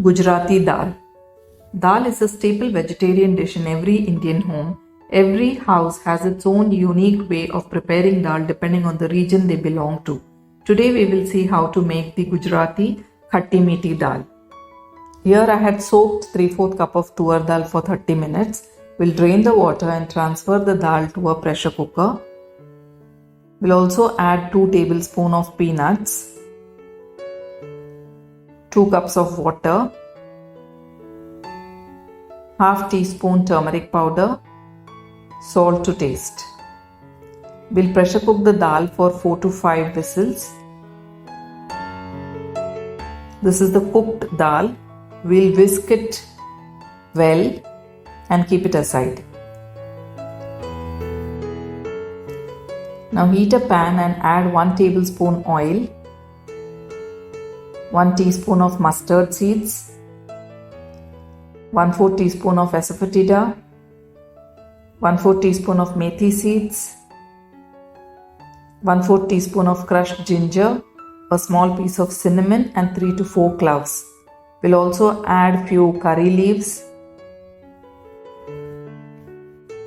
Gujarati Dal. Dal is a staple vegetarian dish in every Indian home. Every house has its own unique way of preparing dal depending on the region they belong to. Today we will see how to make the Gujarati Khatti Meethi Dal. Here I had soaked 3/4 cup of tuvar dal for 30 minutes. We'll drain the water and transfer the dal to a pressure cooker. We'll also add 2 tablespoons of peanuts, 2 cups of water, half teaspoon turmeric powder, salt to taste. We'll pressure cook the dal for 4 to 5 whistles. This is the cooked dal. We'll whisk it well and keep it aside. Now heat a pan and add 1 tablespoon oil, 1 teaspoon of mustard seeds, 1/4 teaspoon of asafoetida, 1/4 teaspoon of methi seeds, 1/4 teaspoon of crushed ginger, a small piece of cinnamon and 3 to 4 cloves. We'll also add few curry leaves,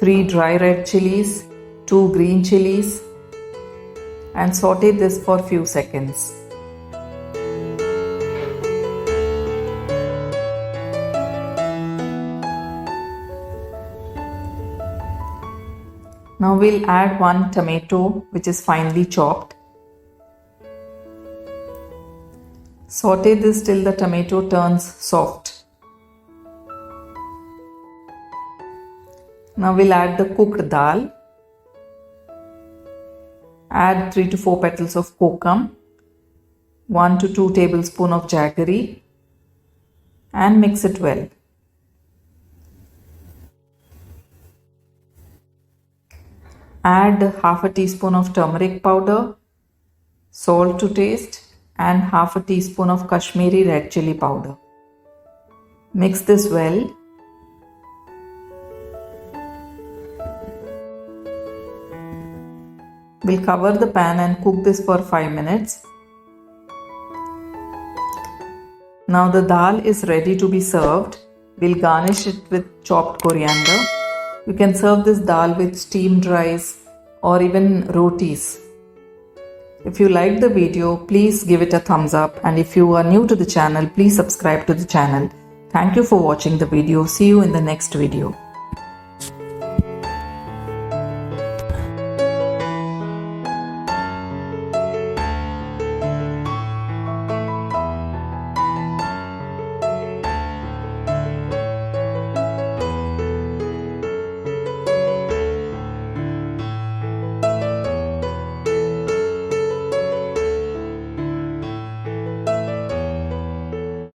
3 dry red chilies, 2 green chilies, and saute this for few seconds. Now we'll add 1 tomato which is finely chopped. Saute this till the tomato turns soft. Now we'll add the cooked dal. Add 3 to 4 petals of kokum, 1 to 2 tablespoons of jaggery, and mix it well. Add half a teaspoon of turmeric powder, salt to taste, and half a teaspoon of Kashmiri red chili powder. Mix this well. We'll cover the pan and cook this for 5 minutes. Now the dal is ready to be served. We'll garnish it with chopped coriander. You can serve this dal with steamed rice or even rotis. If you liked the video, please give it a thumbs up, and if you are new to the channel, please subscribe to the channel. Thank you for watching the video. See you in the next video.